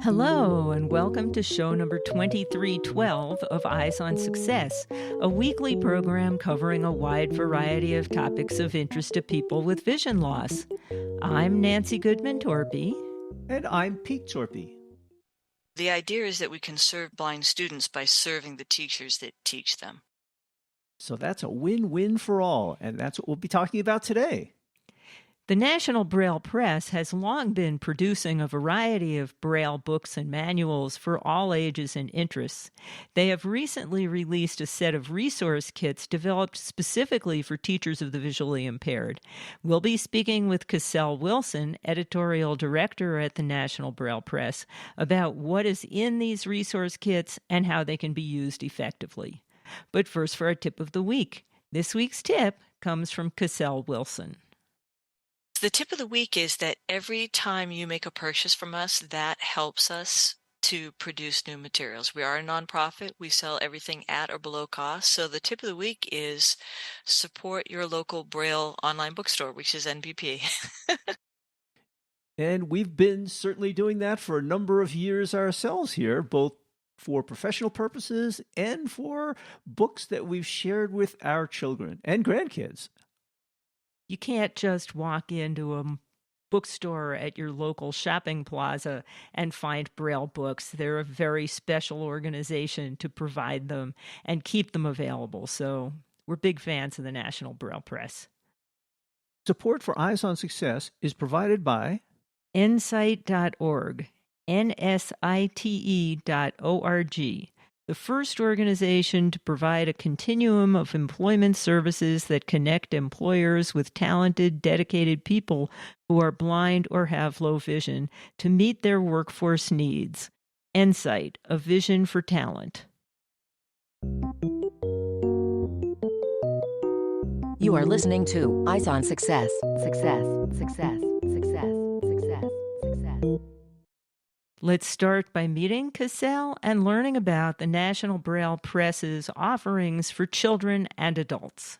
Hello, and welcome to show number 2312 of Eyes on Success, a weekly program covering a wide variety of topics of interest to people with vision loss. I'm Nancy Torpey. And I'm Pete Torpey. The idea is that we can serve blind students by serving the teachers that teach them. So that's a win-win for all, and that's what we'll be talking about today. The National Braille Press has long been producing a variety of Braille books and manuals for all ages and interests. They have recently released a set of resource kits developed specifically for teachers of the visually impaired. We'll be speaking with Kesel Wilson, editorial director at the National Braille Press, about what is in these resource kits and how they can be used effectively. But first, for our tip of the week. This week's tip comes from Kesel Wilson. The tip of the week is that every time you make a purchase from us, that helps us to produce new materials. We are a nonprofit. We sell everything at or below cost. So the tip of the week is support your local Braille online bookstore, which is NBP. And we've been certainly doing that for a number of years ourselves here, both for professional purposes and for books that we've shared with our children and grandkids. You can't just walk into a bookstore at your local shopping plaza and find Braille books. They're a very special organization to provide them and keep them available. So we're big fans of the National Braille Press. Support for Eyes on Success is provided by nsite.org, nsite.org, the first organization to provide a continuum of employment services that connect employers with talented, dedicated people who are blind or have low vision to meet their workforce needs. Nsite, a vision for talent. You are listening to Eyes on Success. Success, success, success, success, success. Let's start by meeting Kesel and learning about the National Braille Press's offerings for children and adults.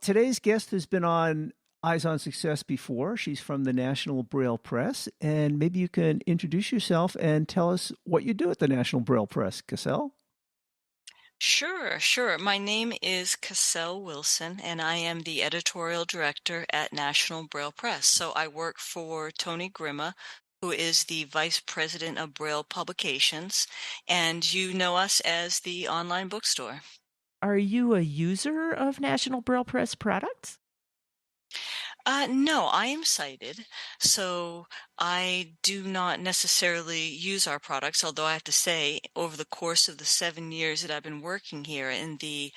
Today's guest has been on Eyes on Success before. She's from the National Braille Press, and maybe you can introduce yourself and tell us what you do at the National Braille Press, Kesel. Sure. My name is Kesel Wilson, and I am the editorial director at National Braille Press. So I work for Tony Grimma, who is the Vice President of Braille Publications, and you know us as the online bookstore. Are you a user of National Braille Press products? No, I am sighted, so I do not necessarily use our products, although I have to say, over the course of the 7 years that I've been working here in the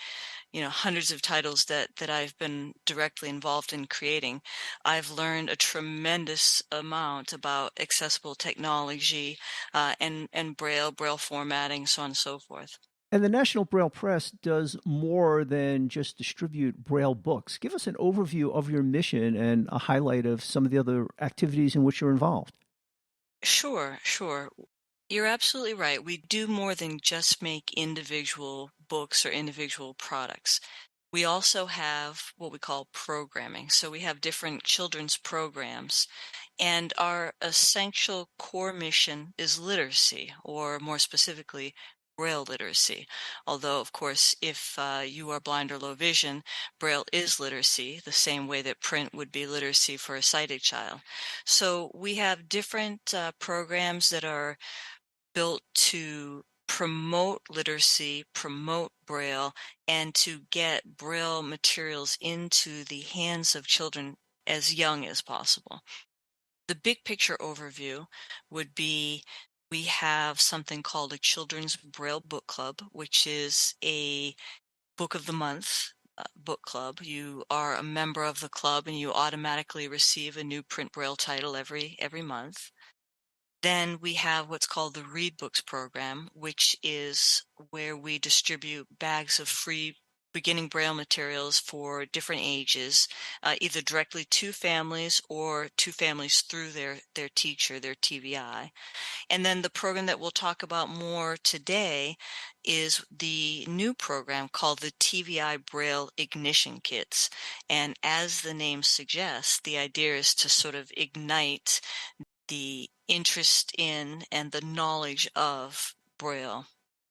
hundreds of titles that I've been directly involved in creating, I've learned a tremendous amount about accessible technology and Braille formatting, so on and so forth. And the National Braille Press does more than just distribute Braille books. Give us an overview of your mission and a highlight of some of the other activities in which you're involved. Sure. You're absolutely right. We do more than just make individual books or individual products. We also have what we call programming. So we have different children's programs, and our essential core mission is literacy, or more specifically, Braille literacy. Although, of course, if you are blind or low vision, Braille is literacy, the same way that print would be literacy for a sighted child. So we have different programs that are built to promote literacy, promote Braille, and to get Braille materials into the hands of children as young as possible. The big picture overview would be we have something called a Children's Braille Book Club, which is a book of the month book club. You are a member of the club and you automatically receive a new print Braille title every month. Then we have what's called the Read Books program, which is where we distribute bags of free beginning Braille materials for different ages, either directly to families or to families through their teacher, their TVI. And then the program that we'll talk about more today is the new program called the TVI Braille Ignition Kits. And as the name suggests, the idea is to sort of ignite the interest in and the knowledge of Braille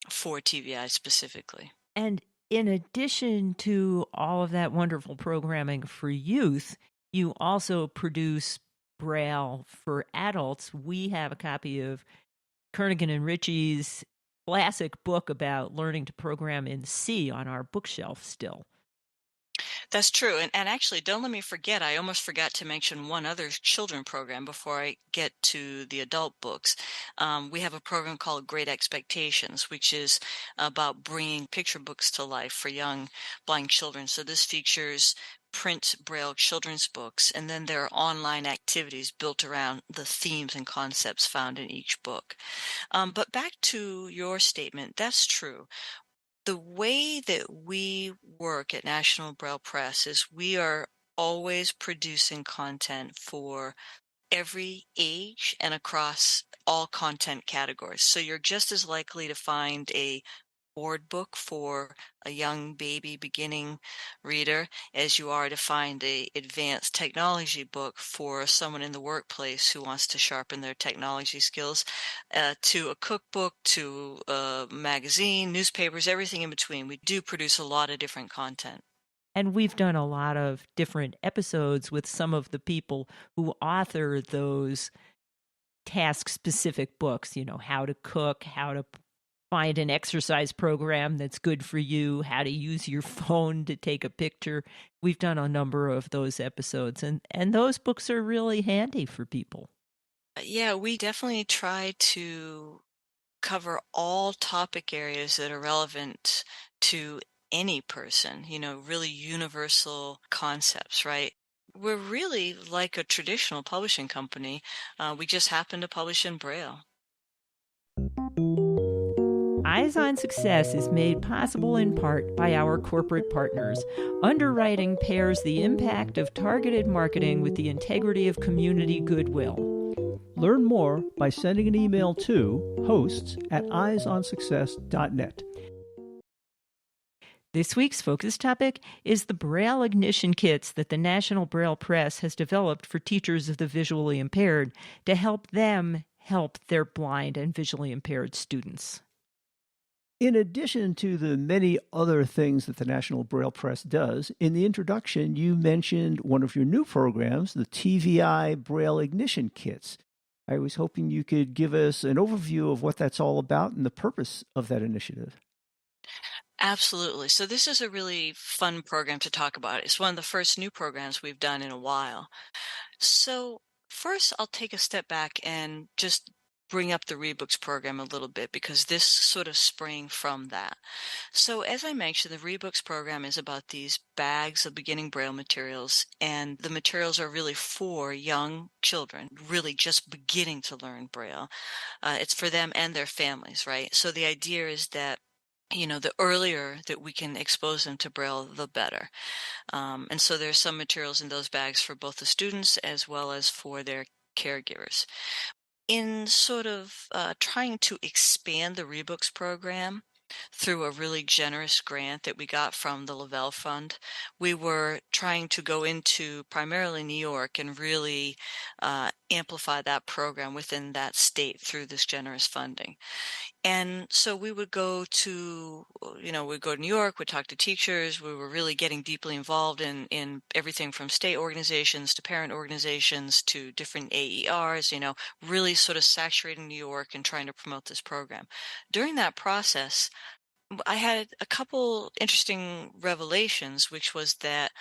for TVI specifically. And in addition to all of that wonderful programming for youth, you also produce Braille for adults. We have a copy of Kernighan and Ritchie's classic book about learning to program in C on our bookshelf still. That's true. And actually, don't let me forget, I almost forgot to mention one other children program before I get to the adult books. We have a program called Great Expectations, which is about bringing picture books to life for young blind children. So this features print Braille children's books, and then there are online activities built around the themes and concepts found in each book. But back to your statement, that's true. The way that we work at National Braille Press is we are always producing content for every age and across all content categories. So you're just as likely to find a board book for a young baby beginning reader as you are to find a advanced technology book for someone in the workplace who wants to sharpen their technology skills, to a cookbook, to a magazine, newspapers, everything in between. We do produce a lot of different content. And we've done a lot of different episodes with some of the people who author those task-specific books, how to cook, how to find an exercise program that's good for you, how to use your phone to take a picture. We've done a number of those episodes, and those books are really handy for people. Yeah, we definitely try to cover all topic areas that are relevant to any person, really universal concepts, right? We're really like a traditional publishing company. We just happen to publish in Braille. Eyes on Success is made possible in part by our corporate partners. Underwriting pairs the impact of targeted marketing with the integrity of community goodwill. Learn more by sending an email to hosts@eyesonsuccess.net. This week's focus topic is the Braille Ignition Kits that the National Braille Press has developed for teachers of the visually impaired to help them help their blind and visually impaired students. In addition to the many other things that the National Braille Press does, in the introduction you mentioned one of your new programs, the TVI Braille Ignition Kits. I was hoping you could give us an overview of what that's all about and the purpose of that initiative. Absolutely. So this is a really fun program to talk about. It's one of the first new programs we've done in a while. So first, I'll take a step back and just bring up the Rebooks program a little bit because this sort of sprang from that. So as I mentioned, the Rebooks program is about these bags of beginning Braille materials, and the materials are really for young children, really just beginning to learn Braille. It's for them and their families, right? So the idea is that the earlier that we can expose them to Braille, the better. And so there's some materials in those bags for both the students as well as for their caregivers. In sort of trying to expand the Rebooks program through a really generous grant that we got from the Lavelle Fund, we were trying to go into primarily New York and really amplify that program within that state through this generous funding. And so we would go to, we'd go to New York, we'd talk to teachers. We were really getting deeply involved in everything from state organizations to parent organizations to different AERs, really sort of saturating New York and trying to promote this program. During that process, I had a couple interesting revelations, which was that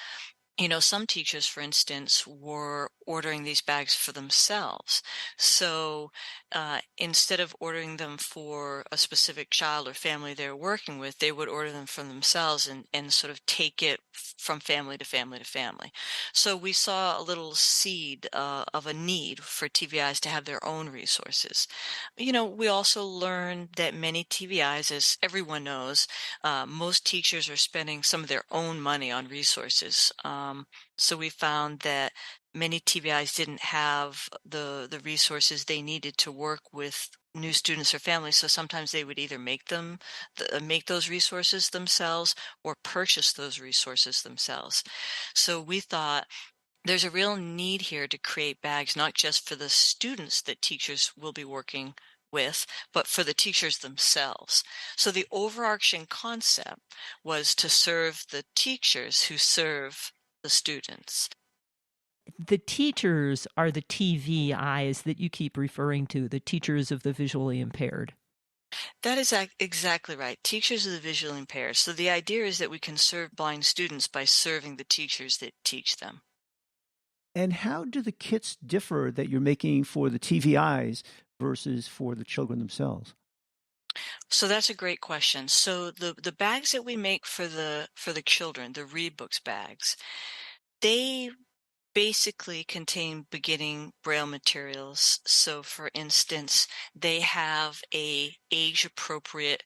Some teachers, for instance, were ordering these bags for themselves. So instead of ordering them for a specific child or family they're working with, they would order them for themselves and sort of take it from family to family to family. So we saw a little seed of a need for TVIs to have their own resources. We also learned that many TVIs, as everyone knows, most teachers are spending some of their own money on resources. So we found that many TVIs didn't have the resources they needed to work with new students or families. So sometimes they would either make those resources themselves or purchase those resources themselves. So we thought there's a real need here to create bags, not just for the students that teachers will be working with, but for the teachers themselves. So the overarching concept was to serve the teachers who serve the students. The teachers are the TVIs that you keep referring to, the teachers of the visually impaired. That is exactly right. Teachers of the visually impaired. So the idea is that we can serve blind students by serving the teachers that teach them. And how do the kits differ that you're making for the TVIs versus for the children themselves? So that's a great question. So the bags that we make for the children, the read books bags, they basically contain beginning Braille materials. So for instance, they have a age appropriate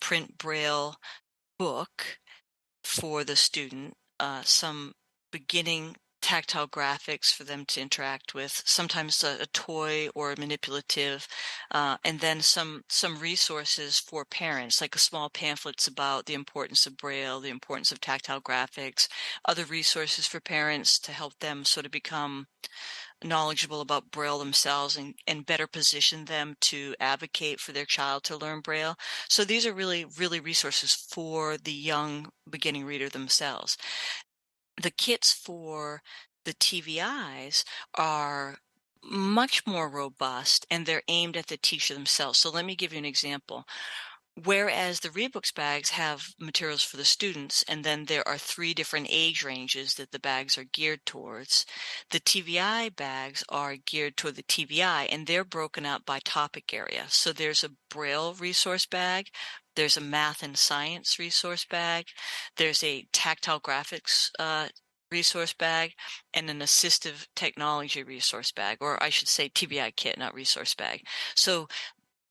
print Braille book for the student, some beginning tactile graphics for them to interact with, sometimes a toy or a manipulative, and then some resources for parents, like a small pamphlets about the importance of Braille, the importance of tactile graphics, other resources for parents to help them sort of become knowledgeable about Braille themselves and better position them to advocate for their child to learn Braille. So these are really, really resources for the young beginning reader themselves. The kits for the TVIs are much more robust and they're aimed at the teacher themselves. So let me give you an example. Whereas the readbooks bags have materials for the students, and then there are 3 different age ranges that the bags are geared towards, the TVI bags are geared toward the TVI, and they're broken up by topic area. So there's a Braille resource bag, there's a math and science resource bag, there's a tactile graphics resource bag, and an assistive technology resource bag, or I should say TVI kit, not resource bag. So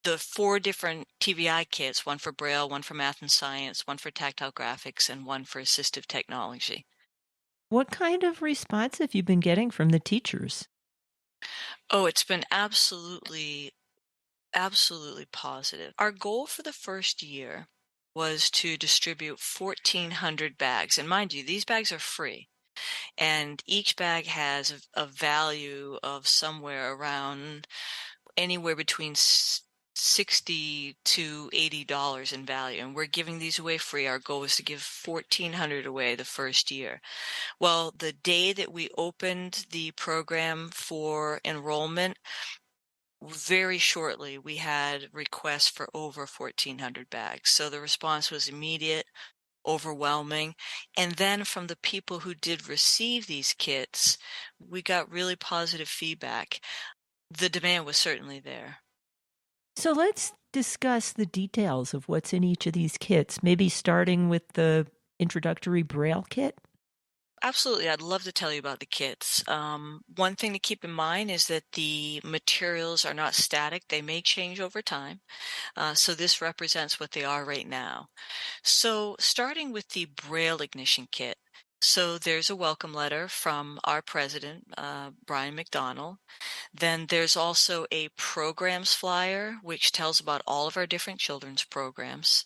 the 4 different TVI kits, one for Braille, one for math and science, one for tactile graphics, and one for assistive technology. What kind of response have you been getting from the teachers? Oh, it's been absolutely positive. Our goal for the first year was to distribute 1,400 bags. And mind you, these bags are free. And each bag has a value of somewhere around anywhere between $60 to $80 in value, and we're giving these away free. Our goal is to give 1,400 away the first year. Well, the day that we opened the program for enrollment, very shortly we had requests for over 1,400 bags. So the response was immediate, overwhelming. And then from the people who did receive these kits, we got really positive feedback. The demand was certainly there. So let's discuss the details of what's in each of these kits, maybe starting with the introductory Braille kit. Absolutely. I'd love to tell you about the kits. One thing to keep in mind is that the materials are not static. They may change over time. So this represents what they are right now. So starting with the Braille Ignition Kit. So there's a welcome letter from our president, Brian McDonald. Then there's also a programs flyer, which tells about all of our different children's programs.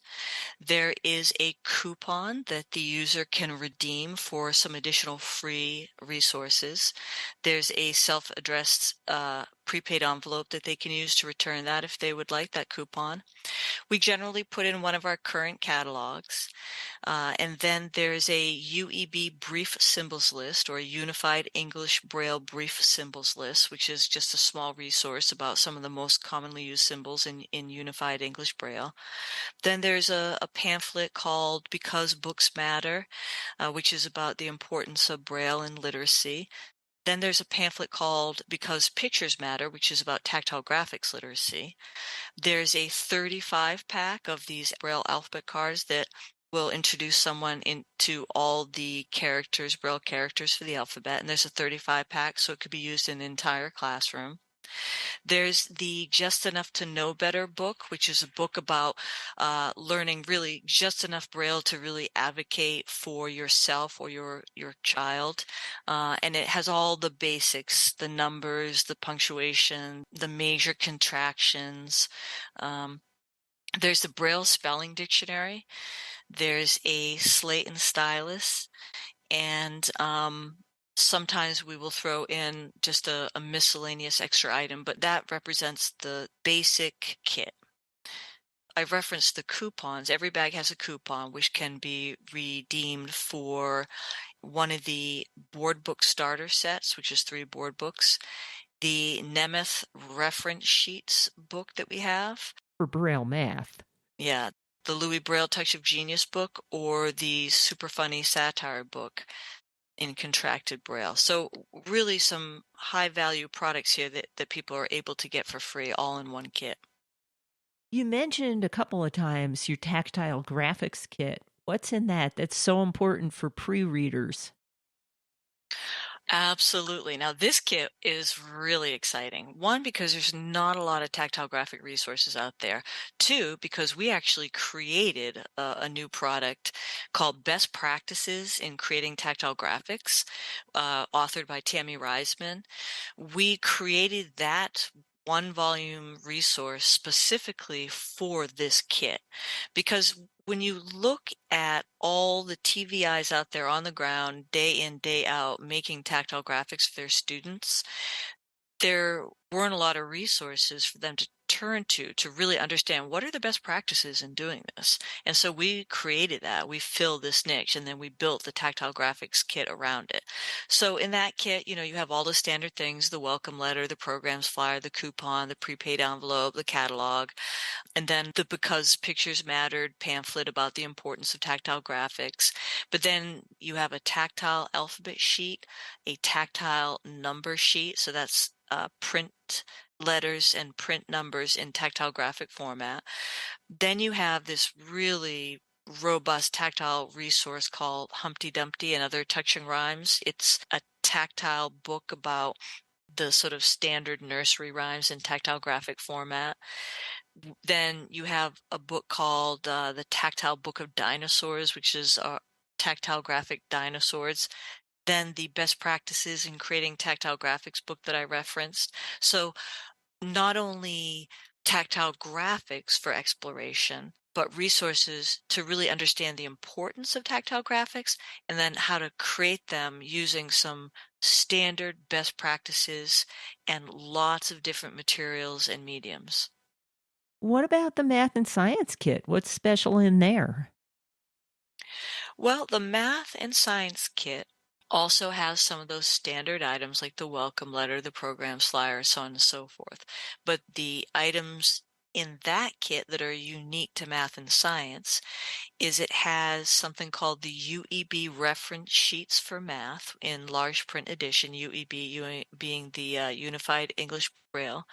There is a coupon that the user can redeem for some additional free resources. There's a self-addressed prepaid envelope that they can use to return that if they would like that coupon. We generally put in one of our current catalogs, and then there's a UEB brief symbols list, or a Unified English Braille brief symbols list, which is just a small resource about some of the most commonly used symbols in Unified English Braille. Then there's a pamphlet called Because Books Matter, which is about the importance of Braille and literacy. Then there's a pamphlet called Because Pictures Matter, which is about tactile graphics literacy. There's a 35 pack of these Braille alphabet cards that will introduce someone into all the characters, Braille characters for the alphabet. And there's a 35 pack, so it could be used in an entire classroom. There's the Just Enough to Know Better book, which is a book about learning really just enough Braille to really advocate for yourself or your child. And it has all the basics, the numbers, the punctuation, the major contractions. There's the Braille Spelling Dictionary. There's a slate and stylus. And sometimes we will throw in just a miscellaneous extra item, but that represents the basic kit. I referenced the coupons. Every bag has a coupon which can be redeemed for one of the board book starter sets, which is 3 board books, the Nemeth reference sheets book that we have. For Braille math. Yeah, the Louis Braille Touch of Genius book, or the Super Funny Satire book in contracted Braille. So really some high value products here that people are able to get for free, all in one kit. You mentioned a couple of times your tactile graphics kit. What's in that that's so important for pre-readers? Absolutely. Now, this kit is really exciting. 1, because there's not a lot of tactile graphic resources out there. 2, because we actually created a new product called Best Practices in Creating Tactile Graphics, authored by Tammy Reisman. We created that 1-volume resource specifically for this kit, because when you look at all the TVIs out there on the ground, day in, day out, making tactile graphics for their students, there weren't a lot of resources for them to turn to really understand what are the best practices in doing this. And so we created that. We filled this niche, and then we built the tactile graphics kit around it. So in that kit, you have all the standard things: the welcome letter, the programs flyer, the coupon, the prepaid envelope, the catalog, and then the Because Pictures Mattered pamphlet about the importance of tactile graphics. But then you have a tactile alphabet sheet, a tactile number sheet. So that's print letters and print numbers in tactile graphic format. Then you have this really robust tactile resource called Humpty Dumpty and Other Touching Rhymes. It's a tactile book about the sort of standard nursery rhymes in tactile graphic format. Then you have a book called The Tactile Book of Dinosaurs, which is tactile graphic dinosaurs. Then the Best Practices in Creating Tactile Graphics book that I referenced. So not only tactile graphics for exploration, but resources to really understand the importance of tactile graphics, and then how to create them using some standard best practices and lots of different materials and mediums. What about the math and science kit? What's special in there? Well, the math and science kit also has some of those standard items like the welcome letter, the program flyer, so on and so forth. But the items in that kit that are unique to math and science is it has something called the UEB reference sheets for math in large print edition, UEB being the Unified English Braille,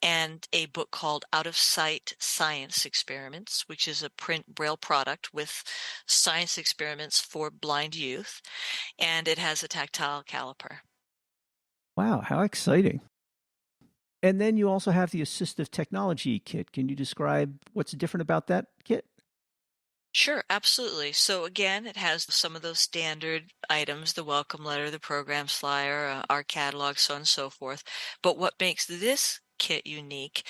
and a book called Out of Sight Science Experiments, which is a print Braille product with science experiments for blind youth, and it has a tactile caliper. Wow, how exciting. And then you also have the assistive technology kit. Can you describe what's different about that kit? Sure, absolutely. So again, it has some of those standard items: the welcome letter, the programs flyer, our catalog, so on and so forth. But what makes this kit unique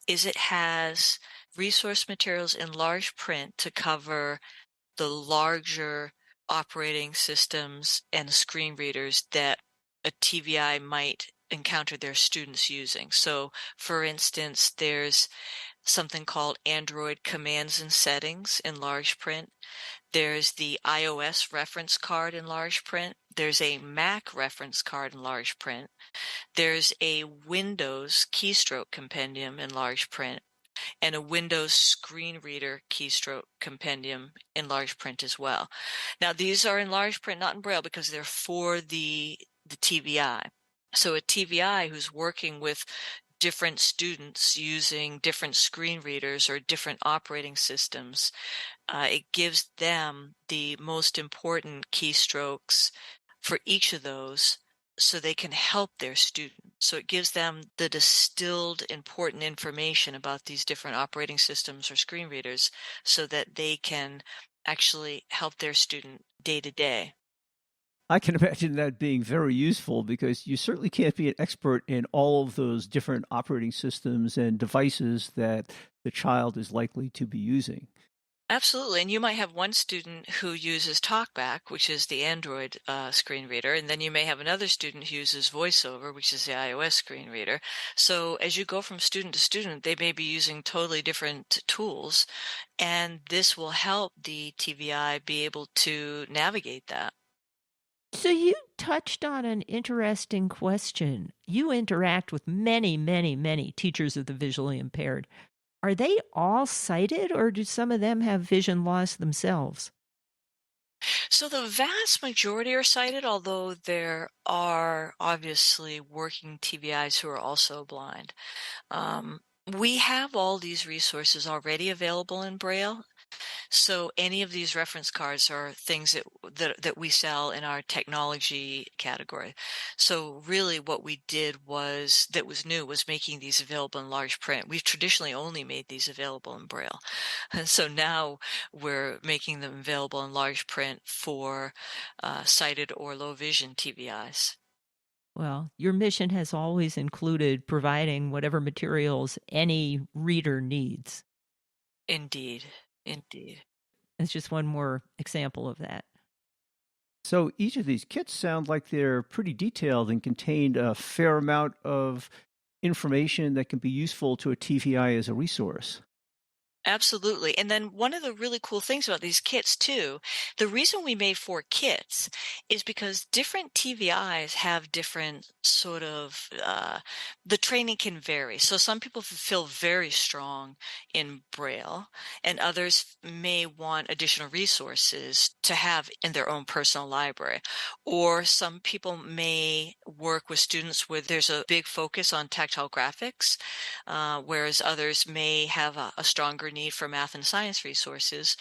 is it has resource materials in large print to cover the larger operating systems and screen readers that a TVI might encounter their students using. So for instance, there's something called Android Commands and Settings in large print. There's the iOS reference card in large print. There's a Mac reference card in large print. There's a Windows keystroke compendium in large print, and a Windows screen reader keystroke compendium in large print as well. Now, these are in large print, not in Braille, because they're for the TVI. So a TVI who's working with different students using different screen readers or different operating systems, it gives them the most important keystrokes for each of those so they can help their students. So it gives them the distilled important information about these different operating systems or screen readers so that they can actually help their student day to day. I can imagine that being very useful because you certainly can't be an expert in all of those different operating systems and devices that the child is likely to be using. Absolutely. And you might have one student who uses TalkBack, which is the Android screen reader, and then you may have another student who uses VoiceOver, which is the iOS screen reader. So as you go from student to student, they may be using totally different tools, and this will help the TVI be able to navigate that. So you touched on an interesting question. You interact with many, many, many teachers of the visually impaired. Are they all sighted, or do some of them have vision loss themselves? So the vast majority are sighted, although there are obviously working TVIs who are also blind. We have all these resources already available in Braille. So any of these reference cards are things that we sell in our technology category. So really what we did that was new was making these available in large print. We've traditionally only made these available in Braille. And so now we're making them available in large print for sighted or low vision TVIs. Well, your mission has always included providing whatever materials any reader needs. Indeed. Indeed. It's just one more example of that. So each of these kits sound like they're pretty detailed and contain a fair amount of information that can be useful to a TVI as a resource. Absolutely. And then one of the really cool things about these kits too, the reason we made 4 kits is because different TVIs have different sort of, the training can vary. So some people feel very strong in Braille, and others may want additional resources to have in their own personal library. Or some people may work with students where there's a big focus on tactile graphics, whereas others may have a stronger need for math and science resources.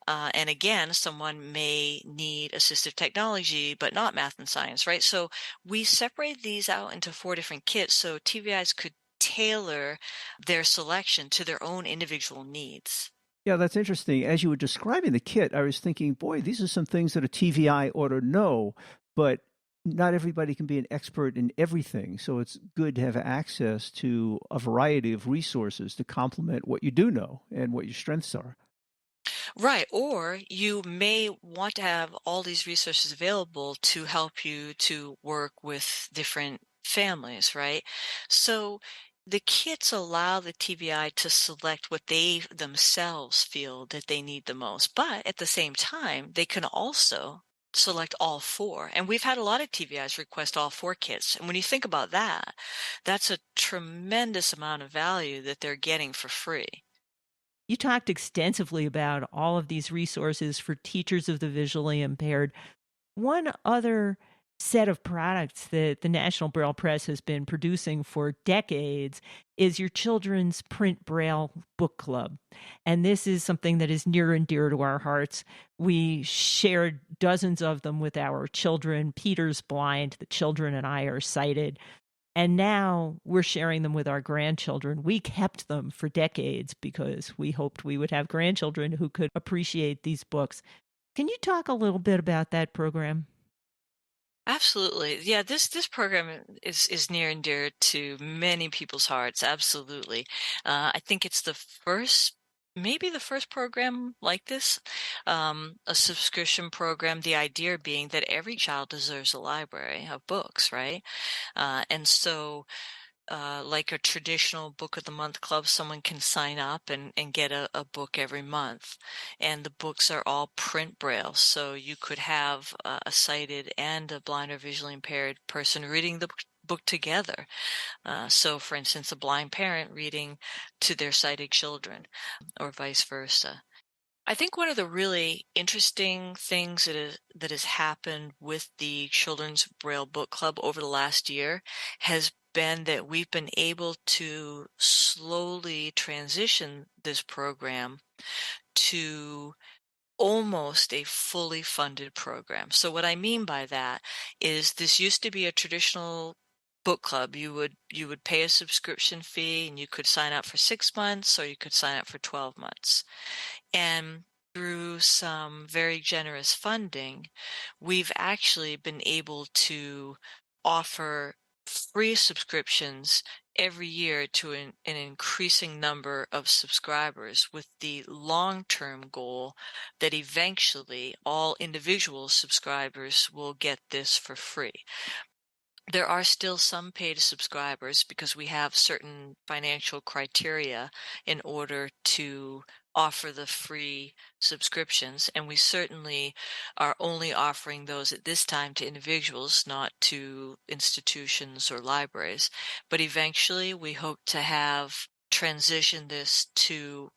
And again, someone may need assistive technology, but not math and science, right? So we separate these out into 4 different kits so TVIs could tailor their selection to their own individual needs. Yeah, that's interesting. As you were describing the kit, I was thinking, boy, these are some things that a TVI ought to know, but not everybody can be an expert in everything. So it's good to have access to a variety of resources to complement what you do know and what your strengths are. Right. Or you may want to have all these resources available to help you to work with different families, right? So the kits allow the TVI to select what they themselves feel that they need the most. But at the same time, they can also select all 4. And we've had a lot of TVIs request all 4 kits. And when you think about that, that's a tremendous amount of value that they're getting for free. You talked extensively about all of these resources for teachers of the visually impaired. One other set of products that the National Braille Press has been producing for decades is your Children's Print Braille Book Club. And this is something that is near and dear to our hearts. We shared dozens of them with our children. Peter's blind, the children and I are sighted. And now we're sharing them with our grandchildren. We kept them for decades because we hoped we would have grandchildren who could appreciate these books. Can you talk a little bit about that program? Absolutely. Yeah, this program is near and dear to many people's hearts. Absolutely. I think it's maybe the first program like this, a subscription program, the idea being that every child deserves a library of books, right? And so like a traditional book of the month club, someone can sign up and get a book every month. And the books are all print Braille. So you could have a sighted and a blind or visually impaired person reading the book together. So, for instance, a blind parent reading to their sighted children or vice versa. I think one of the really interesting things that has happened with the Children's Braille Book Club over the last year has been that we've been able to slowly transition this program to almost a fully funded program. So what I mean by that is this used to be a traditional book club. You would pay a subscription fee and you could sign up for 6 months or you could sign up for 12 months. And through some very generous funding, we've actually been able to offer free subscriptions every year to an increasing number of subscribers, with the long-term goal that eventually all individual subscribers will get this for free. There are still some paid subscribers because we have certain financial criteria in order to offer the free subscriptions, and we certainly are only offering those at this time to individuals, not to institutions or libraries. But eventually we hope to have transitioned this to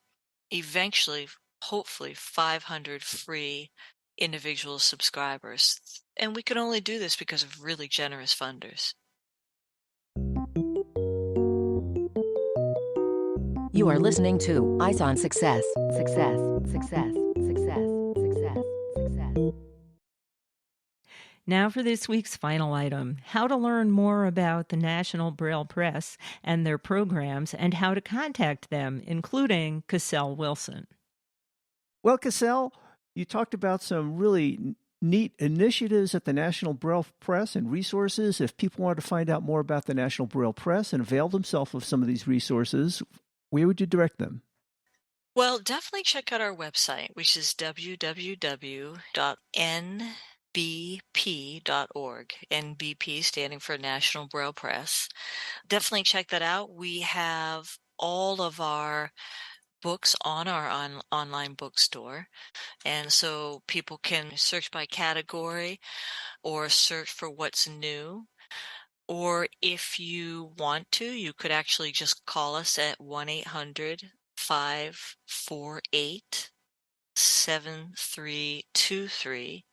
eventually, hopefully, 500 free individual subscribers. And we can only do this because of really generous funders. You are listening to Eyes on Success. Success, success, success, success, success. Now for this week's final item, how to learn more about the National Braille Press and their programs and how to contact them, including Kesel Wilson. Well, Kesel, you talked about some really neat initiatives at the National Braille Press and resources. If people want to find out more about the National Braille Press and avail themselves of some of these resources, where would you direct them? Well, definitely check out our website, which is www.nbp.org. NBP standing for National Braille Press. Definitely check that out. We have all of our books on our online bookstore. And so people can search by category or search for what's new. Or if you want to, you could actually just call us at 1-800-548-7323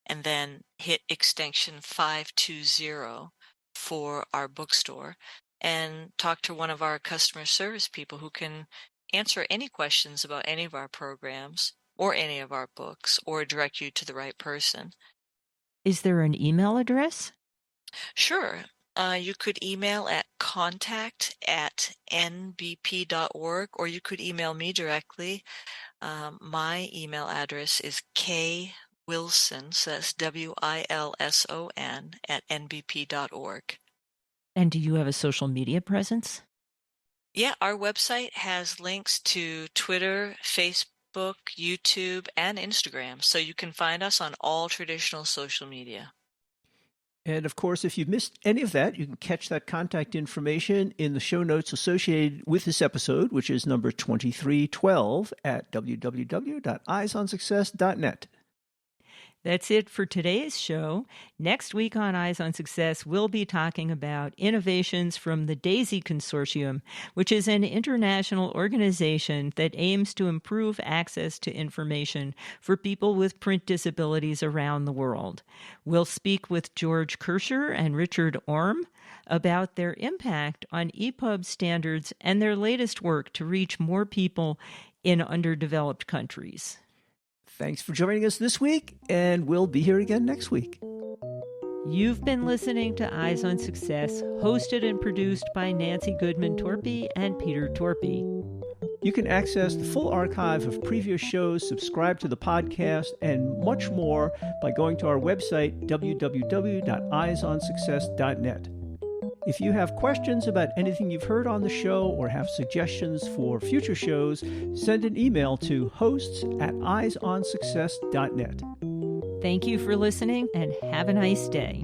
and then hit extension 520 for our bookstore and talk to one of our customer service people who can answer any questions about any of our programs or any of our books or direct you to the right person. Is there an email address? Sure. You could email at contact@nbp.org, or you could email me directly. My email address is kwilson, so that's WILSON, @nbp.org. And do you have a social media presence? Yeah, our website has links to Twitter, Facebook, YouTube, and Instagram, so you can find us on all traditional social media. And of course, if you've missed any of that, you can catch that contact information in the show notes associated with this episode, which is number 2312 at www.eyesonsuccess.net. That's it for today's show. Next week on Eyes on Success, we'll be talking about innovations from the DAISY Consortium, which is an international organization that aims to improve access to information for people with print disabilities around the world. We'll speak with George Kirscher and Richard Orm about their impact on EPUB standards and their latest work to reach more people in underdeveloped countries. Thanks for joining us this week, and we'll be here again next week. You've been listening to Eyes on Success, hosted and produced by Nancy Goodman Torpey and Peter Torpey. You can access the full archive of previous shows, subscribe to the podcast, and much more by going to our website, www.eyesonsuccess.net. If you have questions about anything you've heard on the show or have suggestions for future shows, send an email to hosts@eyesonsuccess.net. Thank you for listening and have a nice day.